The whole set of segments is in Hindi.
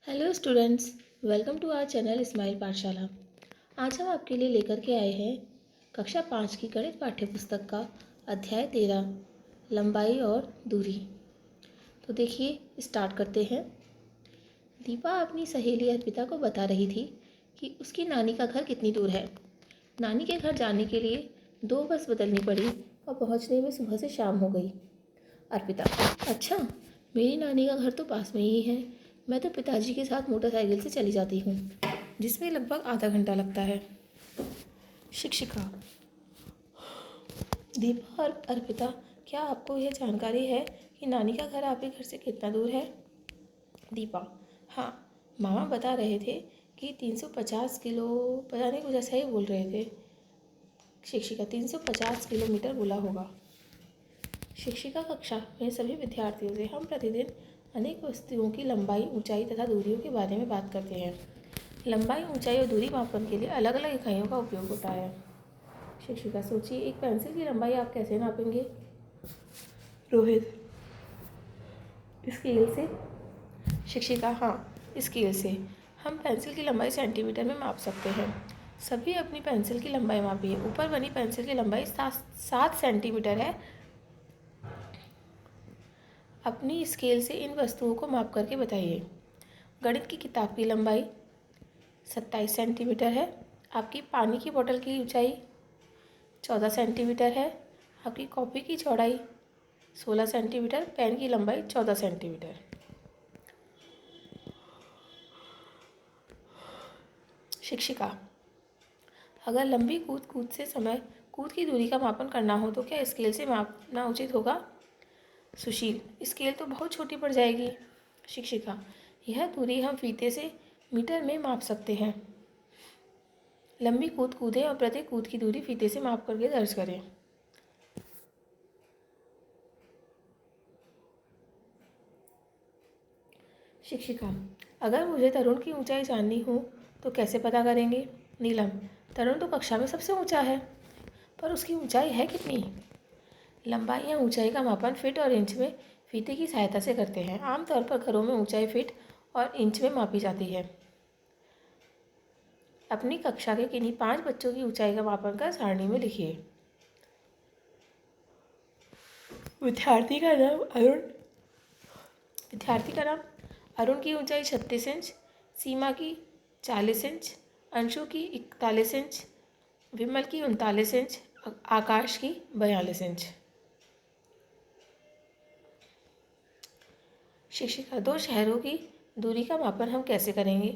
Hello students, welcome to our channel smile Pathshala. आज हम आपके लिए लेकर के आए हैं कक्षा 5 की गणित पाठ्यपुस्तक का अध्याय 13 लंबाई और दूरी। तो देखिए, स्टार्ट करते हैं। दीपा अपनी सहेली अर्पिता को बता रही थी कि उसकी नानी का घर कितनी दूर है। नानी के घर जाने के लिए 2 बस बदलनी पड़ी और पहुंचने में सुबह से शाम हो गई। अर्पिता: अच्छा, मेरी नानी का घर तो पास में ही है। मैं तो पिताजी के साथ मोटरसाइकिल से चली जाती हूँ, जिसमें लगभग आधा घंटा लगता है। शिक्षिका: दीपा और अर्पिता, क्या आपको यह जानकारी है कि नानी का घर आपके घर से कितना दूर है? दीपा: हाँ, मामा बता रहे थे कि 350 किलो, पता नहीं कुछ ऐसा ही बोल रहे थे। शिक्षिका: 350 किलोमीटर बोला होगा। शिक्षिका: कक्षा में सभी विद्यार्थियों से हम प्रतिदिन अनेक वस्तुओं की लंबाई, ऊंचाई तथा दूरियों के बारे में बात करते हैं। लंबाई, ऊंचाई और दूरी मापन के लिए अलग अलग इकाइयों का उपयोग होता है। शिक्षिका: सोचिए, एक पेंसिल की लंबाई आप कैसे नापेंगे? रोहित: स्केल से। शिक्षिका: हाँ, स्केल से। हम पेंसिल की लंबाई सेंटीमीटर में माप सकते हैं। सभी अपनी पेंसिल की लंबाई मापिए। ऊपर बनी पेंसिल की लंबाई 7 सेंटीमीटर है। अपनी स्केल से इन वस्तुओं को माप करके बताइए। गणित की किताब की लंबाई 27 सेंटीमीटर है। आपकी पानी की बोतल की ऊंचाई 14 सेंटीमीटर है। आपकी कॉपी की चौड़ाई 16 सेंटीमीटर। पेन की लंबाई 14 सेंटीमीटर। शिक्षिका: अगर लंबी कूद की दूरी का मापन करना हो तो क्या स्केल से मापना उचित होगा? सुशील: स्केल तो बहुत छोटी पड़ जाएगी। शिक्षिका: यह दूरी हम फीते से मीटर में माप सकते हैं। लंबी कूद कूदें और प्रत्येक कूद की दूरी फीते से माप करके दर्ज करें। शिक्षिका: अगर मुझे तरुण की ऊंचाई जाननी हो तो कैसे पता करेंगे? नीलम: तरुण तो कक्षा में सबसे ऊंचा है, पर उसकी ऊंचाई है कितनी? लंबाई या ऊंचाई का मापन फीट और इंच में फीते की सहायता से करते हैं। आमतौर पर घरों में ऊंचाई फीट और इंच में मापी जाती है। अपनी कक्षा के किन्हीं 5 बच्चों की ऊंचाई का मापन कर सारणी में लिखिए। विद्यार्थी का नाम अरुण की ऊंचाई 36 इंच, सीमा की 40 इंच, अंशु की 41 इंच, विमल की 39 इंच, आकाश की 42 इंच। शिक्षिका: 2 शहरों की दूरी का मापन हम कैसे करेंगे?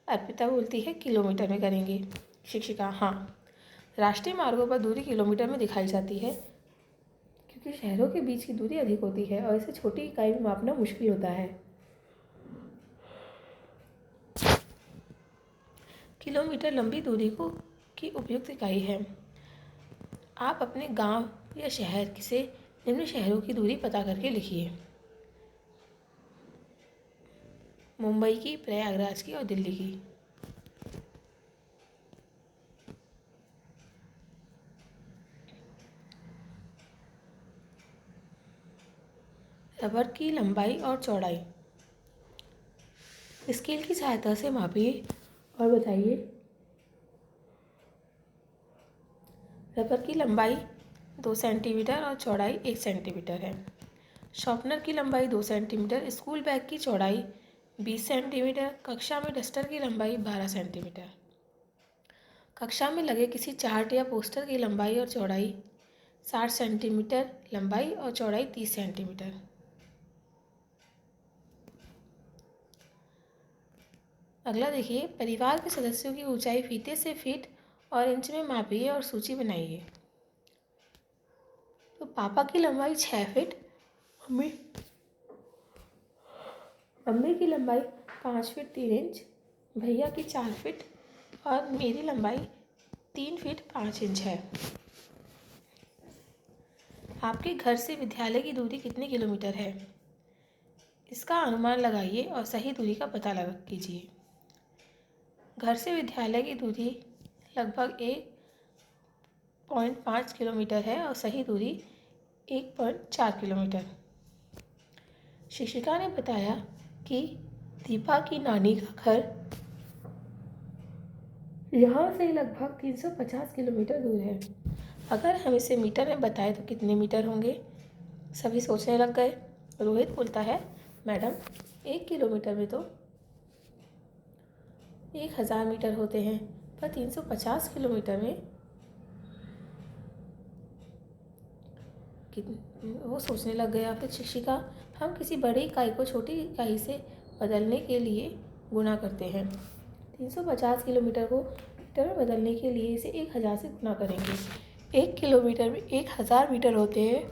अर्पिता बोलती है, किलोमीटर में करेंगे। शिक्षिका: हाँ, राष्ट्रीय मार्गों पर दूरी किलोमीटर में दिखाई जाती है, क्योंकि शहरों के बीच की दूरी अधिक होती है और इसे छोटी इकाई में मापना मुश्किल होता है। किलोमीटर लंबी दूरी की उपयुक्त इकाई है। आप अपने गांव या शहर से निम्न शहरों की दूरी पता करके लिखिए: मुंबई की, प्रयागराज की और दिल्ली की। रबर की लंबाई और चौड़ाई स्केल की सहायता से मापिए और बताइए। रबर की लंबाई 2 सेंटीमीटर और चौड़ाई 1 सेंटीमीटर है। शॉर्पनर की लंबाई 2 सेंटीमीटर। स्कूल बैग की चौड़ाई 20 सेंटीमीटर। कक्षा में डस्टर की लंबाई 12 सेंटीमीटर। कक्षा में लगे किसी चार्ट या पोस्टर की लंबाई और चौड़ाई 60 सेंटीमीटर। लंबाई और चौड़ाई 30 सेंटीमीटर। अगला देखिए, परिवार के सदस्यों की ऊंचाई फीते से फीट और इंच में मापिए और सूची बनाइए। तो पापा की लंबाई 6 फीट, मम्मी की लंबाई 5 फीट 3 इंच, भैया की 4 फीट और मेरी लंबाई 3 फीट 5 इंच है। आपके घर से विद्यालय की दूरी कितने किलोमीटर है? इसका अनुमान लगाइए और सही दूरी का पता लगा कीजिए। घर से विद्यालय की दूरी लगभग 1.5 किलोमीटर है और सही दूरी 1.4 किलोमीटर। शिक्षिका ने बताया कि दीपा की नानी का घर यहाँ से लगभग 350 किलोमीटर दूर है। अगर हम इसे मीटर में बताएं तो कितने मीटर होंगे? सभी सोचने लग गए। रोहित बोलता है, मैडम 1 किलोमीटर में तो 1000 मीटर होते हैं, पर 350 किलोमीटर में वो सोचने लग गया। फिर शिक्षिका, हम किसी बड़ी इकाई को छोटी इकाई से बदलने के लिए गुणा करते हैं। 350 किलोमीटर को मीटर में बदलने के लिए इसे 1000 से गुणा करेंगे। 1 किलोमीटर में 1000 मीटर होते हैं।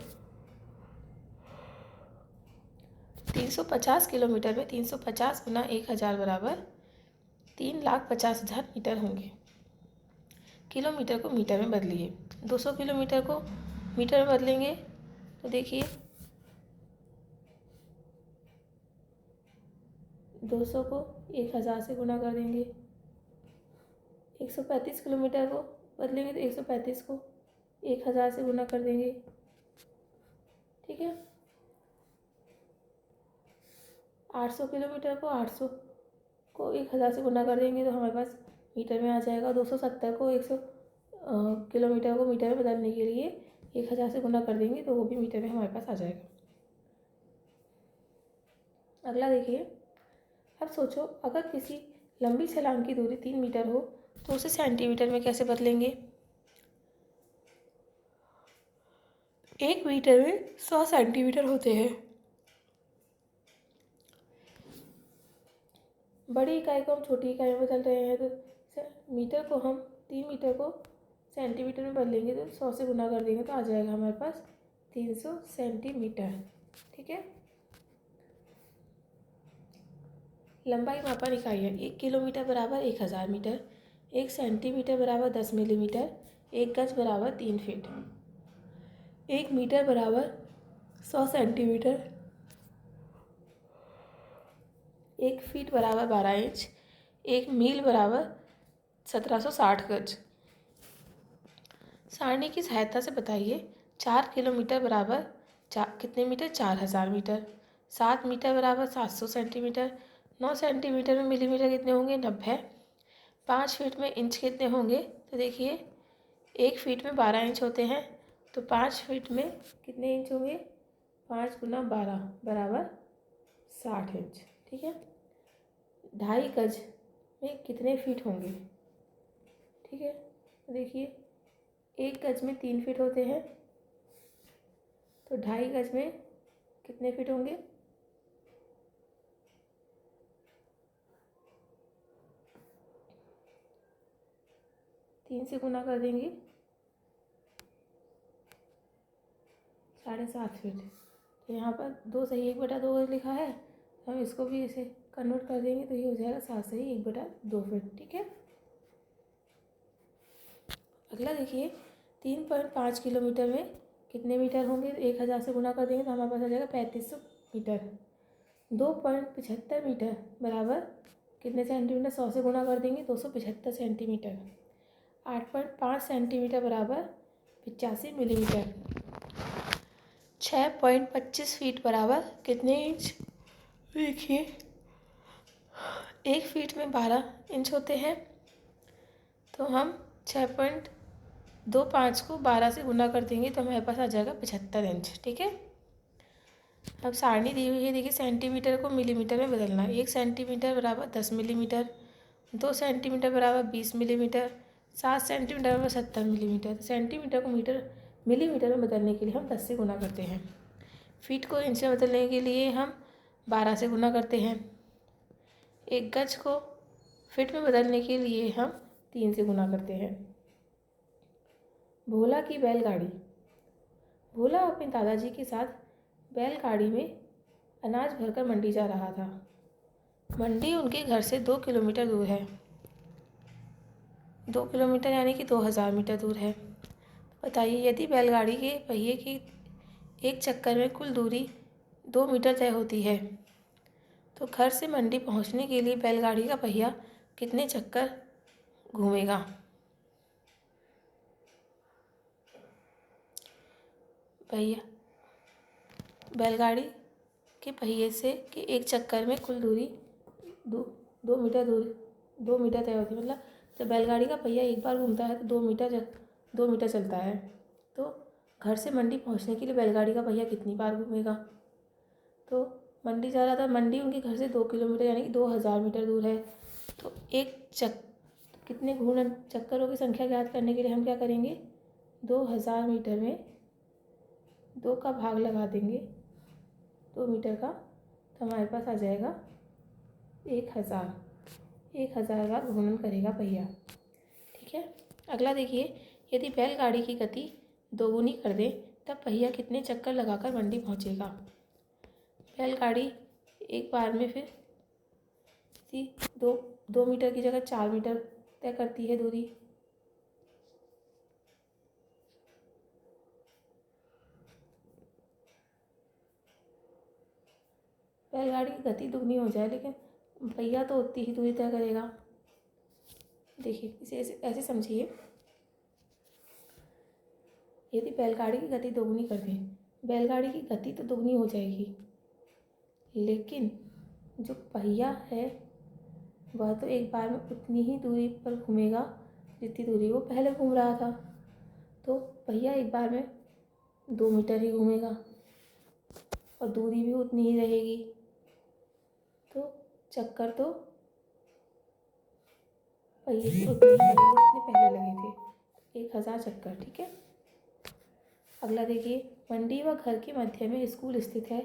350 किलोमीटर में 350 गुना 1000 बराबर 3,50,000 मीटर होंगे। किलोमीटर को मीटर में बदलिए। 200 किलोमीटर को मीटर में बदलेंगे तो देखिए 200 को 1000 से गुणा कर देंगे। 135 किलोमीटर को बदलेंगे तो 135 को 1000 से गुणा कर देंगे। ठीक है। 800 किलोमीटर को 800 को 1000 से गुणा कर देंगे तो हमारे पास मीटर में आ जाएगा। 270 को 100 किलोमीटर को मीटर में बदलने के लिए 1000 से गुणा कर देंगे तो वो भी मीटर में हमारे पास आ जाएगा। अगला देखिए, अब सोचो अगर किसी लंबी छलांग की दूरी 3 मीटर हो तो उसे सेंटीमीटर में कैसे बदलेंगे? 1 मीटर में 100 सेंटीमीटर होते हैं। बड़ी इकाई को हम छोटी इकाई में बदल रहे हैं तो मीटर को हम 3 मीटर को सेंटीमीटर में बदलेंगे तो 100 से गुना कर देंगे तो आ जाएगा हमारे पास 300 सेंटीमीटर। ठीक है। लंबाई मापन इकाई है। 1 किलोमीटर बराबर 1000 मीटर, 1 सेंटीमीटर बराबर 10 मिलीमीटर, 1 गज बराबर 3 फीट, 1 मीटर बराबर 100 सेंटीमीटर, 1 फीट बराबर 12 इंच, 1 मील बराबर 1760 गज। सारणी की सहायता से बताइए 4 किलोमीटर बराबर कितने मीटर? 4000 मीटर। 7 मीटर बराबर 700 सेंटीमीटर। 9 सेंटीमीटर में मिलीमीटर कितने होंगे? 90। 5 फीट में इंच कितने होंगे? तो देखिए 1 फीट में 12 इंच होते हैं तो 5 फीट में कितने इंच होंगे? 5 गुना 12 बराबर 60 इंच। ठीक है। 2.5 गज में कितने फीट होंगे? ठीक है। तो देखिए 1 गज में 3 फीट होते हैं तो 2.5 गज में कितने फीट होंगे? 3 से गुना कर देंगे 7.5 फीट। तो यहाँ पर 2 सही 1/2 गज लिखा है, हम इसको भी इसे कन्वर्ट कर देंगे तो ये हो जाएगा 7 सही 1/2 फीट। ठीक है। अगला देखिए 3.5 किलोमीटर में कितने मीटर होंगे? 1000 से गुना कर देंगे तो हमारे पास आ जाएगा 3500 मीटर। 2.75 मीटर बराबर कितने सेंटीमीटर? 100 से गुना कर देंगे 275 सेंटीमीटर। 8.5 सेंटीमीटर बराबर 85 मिलीमीटर। 6.25 फीट बराबर कितने इंच? देखिए 1 फीट में 12 इंच होते हैं तो हम 6.25 को 12 से गुना कर देंगे तो हमारे पास आ जाएगा 75 इंच। ठीक है। अब सारणी दी हुई है, देखिए सेंटीमीटर को मिलीमीटर में बदलना। 1 सेंटीमीटर बराबर 10 मिलीमीटर, 2 सेंटीमीटर बराबर 20 मिलीमीटर, 7 सेंटीमीटर बराबर 70 मिलीमीटर। सेंटीमीटर को मिलीमीटर में बदलने के लिए हम 10 से गुना करते हैं। फीट को इंच में बदलने के लिए हम 12 से गुना करते हैं। 1 गज को फीट में बदलने के लिए हम 3 से गुना करते हैं। भोला की बैलगाड़ी। भोला अपने दादाजी के साथ बैलगाड़ी में अनाज भरकर मंडी जा रहा था। मंडी उनके घर से 2 किलोमीटर दूर है। 2 किलोमीटर यानी कि 2000 मीटर दूर है। बताइए यदि बैलगाड़ी के पहिए की एक चक्कर में कुल दूरी 2 मीटर तय होती है तो घर से मंडी पहुंचने के लिए बैलगाड़ी का पहिया कितने चक्कर घूमेगा? पहिया बैलगाड़ी के पहिए से कि एक चक्कर में कुल दूरी 2 मीटर दूरी 2 मीटर तय होती है। मतलब जब बैलगाड़ी का पहिया एक बार घूमता है तो 2 मीटर चलता है। तो घर से मंडी पहुंचने के लिए बैलगाड़ी का पहिया कितनी बार घूमेगा? तो मंडी जा रहा था, मंडी उनके घर से 2 किलोमीटर यानी कि 2000 मीटर दूर है। तो कितने घूर्णन चक्करों की संख्या ज्ञात करने के लिए हम क्या करेंगे? 2000 मीटर में 2 का भाग लगा देंगे 2 मीटर का, तो हमारे पास आ जाएगा 1000 बार घूर्णन करेगा पहिया। ठीक है। अगला देखिए, यदि बैलगाड़ी की गति दोगुनी कर दें तब पहिया कितने चक्कर लगाकर मंडी पहुंचेगा? बैलगाड़ी एक बार में फिर दो मीटर की जगह 4 मीटर तय करती है दूरी। बैलगाड़ी की गति दुगनी हो जाए लेकिन पहिया तो उतनी ही दूरी तय करेगा। देखिए, इसे ऐसे समझिए, यदि बैलगाड़ी की गति दोगुनी कर दें, बैलगाड़ी की गति तो दोगुनी हो जाएगी, लेकिन जो पहिया है वह तो एक बार में उतनी ही दूरी पर घूमेगा जितनी दूरी वो पहले घूम रहा था। तो पहिया एक बार में 2 मीटर ही घूमेगा और दूरी भी उतनी ही रहेगी। तो चक्कर तो पहिए की उतनी ही लगेगी जितने पहले लगे थे, 1000 चक्कर। ठीक है। अगला देखिए, मंडी व घर के मध्य में स्कूल स्थित है,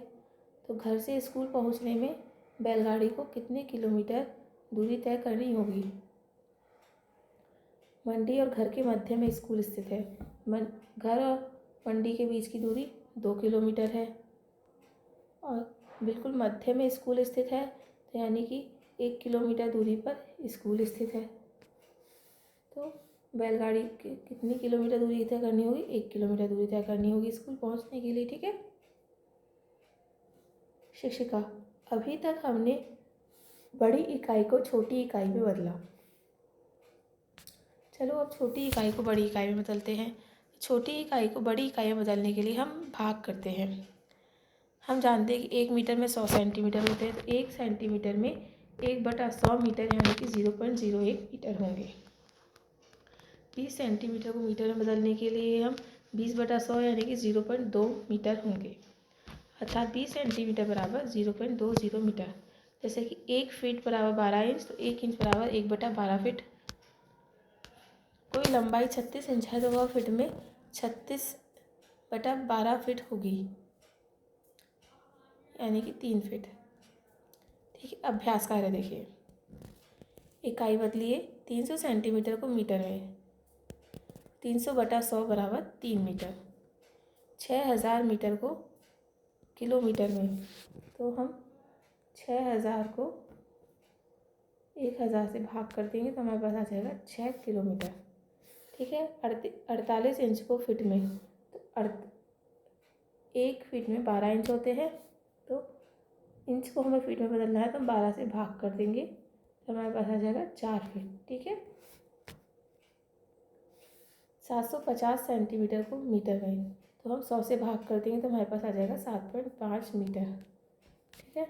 तो घर से स्कूल पहुंचने में बैलगाड़ी को कितने किलोमीटर दूरी तय करनी होगी? मंडी और घर के मध्य में स्कूल स्थित है, घर और मंडी के बीच की दूरी 2 किलोमीटर है और बिल्कुल मध्य में स्कूल स्थित है, तो यानी कि 1 किलोमीटर दूरी पर स्कूल स्थित है। तो बैलगाड़ी की कितनी किलोमीटर दूरी तय करनी होगी? 1 किलोमीटर दूरी तय करनी होगी स्कूल पहुंचने के लिए। ठीक है। शिक्षिका, अभी तक हमने बड़ी इकाई को छोटी इकाई में बदला। चलो अब छोटी इकाई को बड़ी इकाई में बदलते हैं। छोटी इकाई को बड़ी इकाई में बदलने के लिए हम भाग करते हैं। हम जानते हैं कि 1 मीटर में 100 सेंटीमीटर होते हैं, तो 1 सेंटीमीटर में 1/100 मीटर यानी कि 0.01 मीटर होंगे। 20 सेंटीमीटर को मीटर में बदलने के लिए हम 20/100 यानी कि 0.2 मीटर होंगे, अर्थात 20 सेंटीमीटर बराबर 0.20 मीटर। जैसे कि 1 फीट बराबर 12 इंच, तो 1 इंच बराबर 1/12 फीट। कोई लंबाई 36 इंच है तो वह फीट में 36/12 फीट होगी, यानी कि 3 फीट। ठीक है। अभ्यास कार्य देखिए, इकाई बदलिए, 300 सेंटीमीटर को मीटर में, 300/100 बराबर 3 मीटर। 6000 मीटर को किलोमीटर में, तो हम 6000 को 1000 से भाग कर देंगे तो हमारे पास आ जाएगा 6 किलोमीटर। ठीक है। 48 इंच को फिट में, तो 1 फीट में 12 इंच होते हैं, तो इंच को हमें फीट में बदलना है तो हम 12 से भाग कर देंगे तो हमारे पास आ जाएगा 4 फीट। ठीक है। 750 सेंटीमीटर को मीटर में, तो हम 100 से भाग कर देंगे तो हमारे पास आ जाएगा 7.5 मीटर। ठीक है।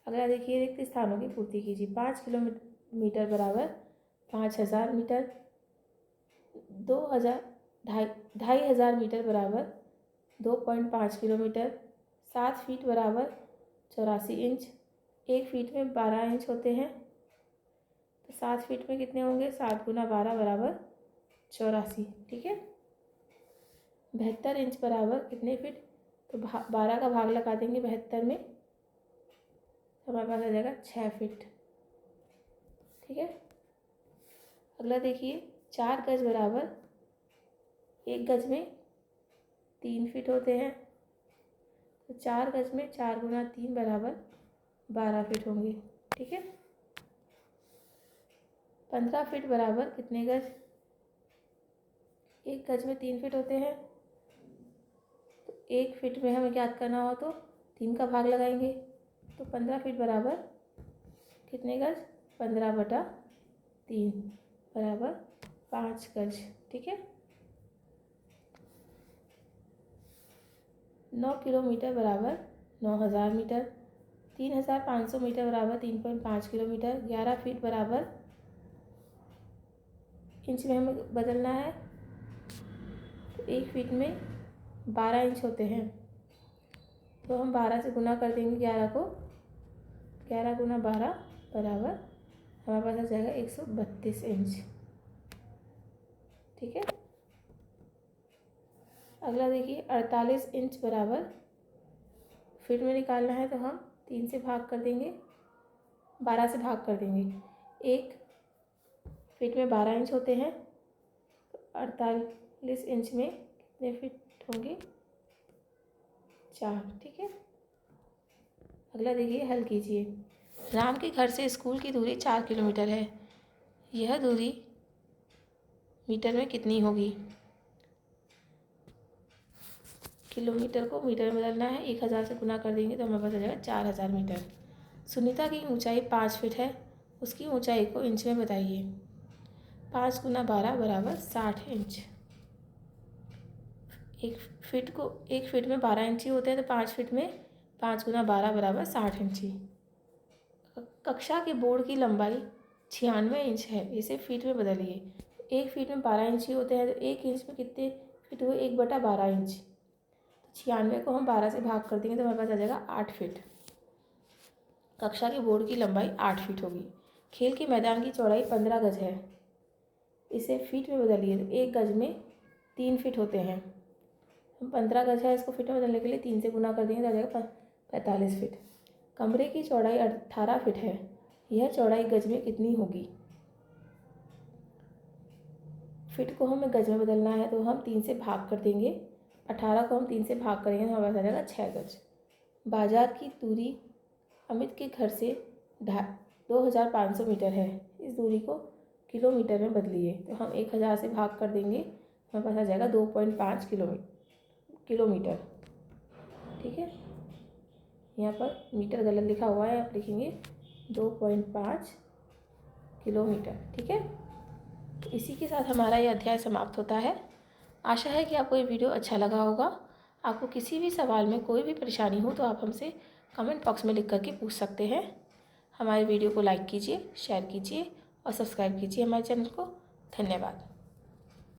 अगला देखिए, रिक्त स्थानों की पूर्ति कीजिए। 5 किलोमीटर बराबर 5000 मीटर, 2500 मीटर बराबर 2.5 किलोमीटर, 7 फीट बराबर 84 इंच। 1 फीट में 12 इंच होते हैं, तो 7 फीट में कितने होंगे? 7 × 12 बराबर 84। ठीक है। 72 इंच बराबर कितने फीट? तो 12 का भाग लगा देंगे 72 में, तो हमारे पास आ जाएगा 6 फीट। ठीक है। अगला देखिए, 4 गज बराबर 1 गज में 3 फीट होते हैं, तो 4 गज में 4 × 3 बराबर 12 फीट होंगे। ठीक है। 15 फीट बराबर कितने गज? 1 गज में 3 फीट होते हैं, तो 1 फीट में हमें ज्ञात करना हो तो 3 का भाग लगाएंगे, तो 15 फीट बराबर कितने गज? 15/3 बराबर 5 गज। ठीक है। 9 किलोमीटर बराबर 9000 मीटर, 3500 मीटर बराबर 3.5 किलोमीटर। 11 फीट बराबर इंच में हमें बदलना है, तो 1 फीट में 12 इंच होते हैं, तो हम 12 से गुना कर देंगे 11 को। 11 गुना 12 बराबर हमारे पास आ जाएगा 132 इंच। ठीक है। अगला देखिए 48 इंच बराबर फीट में निकालना है, तो हम 3 से भाग कर देंगे, 12 से भाग कर देंगे। 1 फीट में 12 इंच होते हैं, तो 48 इंच में कितने फीट होंगे? 4। ठीक है। अगला देखिए हल कीजिए। राम के घर से स्कूल की दूरी 4 किलोमीटर है। यह दूरी मीटर में कितनी होगी? किलोमीटर को मीटर में बदलना है, 1000 से गुना कर देंगे तो हमारे पास आ जाएगा 4000 मीटर। सुनीता की ऊंचाई 5 फीट है, उसकी ऊंचाई को इंच में बताइए। 5 गुना 12 बराबर 60 इंच। 1 फीट में 12 इंची होते हैं, तो 5 फीट में 5 गुना 12 बराबर 60 इंची। कक्षा के बोर्ड की लंबाई 96 इंच है, इसे फीट में बदलिए। 1 फीट में 12 इंची होते हैं, तो 1 इंच में कितने फीट हुए? 1/12 इंच। 96 को हम 12 से भाग कर देंगे तो हमारे पास आ जाएगा 8 फीट। कक्षा के बोर्ड की लंबाई 8 फीट होगी। खेल के मैदान की चौड़ाई 15 गज है, इसे फीट में बदलिए। तो 1 गज में 3 फीट होते हैं, हम 15 गज है, इसको फीट में बदलने के लिए 3 से गुना कर देंगे तो आ जाएगा 45 फीट। कमरे की चौड़ाई 18 फीट है, यह चौड़ाई गज में कितनी होगी? फीट को हमें गज में बदलना है, तो हम 3 से भाग कर देंगे। 18 को हम 3 से भाग करेंगे तो हमारे पास आ जाएगा 6 गज। बाजार की दूरी अमित के घर से 2500 मीटर है, इस दूरी को किलोमीटर में बदलिए। तो हम 1000 से भाग कर देंगे, हमारे पास आ जाएगा 2.5 किलोमीटर। ठीक है। यहाँ पर मीटर गलत लिखा हुआ है, आप लिखेंगे 2.5 किलोमीटर। ठीक है। इसी के साथ हमारा ये अध्याय समाप्त होता है। आशा है कि आपको ये वीडियो अच्छा लगा होगा। आपको किसी भी सवाल में कोई भी परेशानी हो तो आप हमसे कमेंट बॉक्स में लिख करके पूछ सकते हैं। हमारे वीडियो को लाइक कीजिए, शेयर कीजिए और सब्सक्राइब कीजिए हमारे चैनल को। धन्यवाद।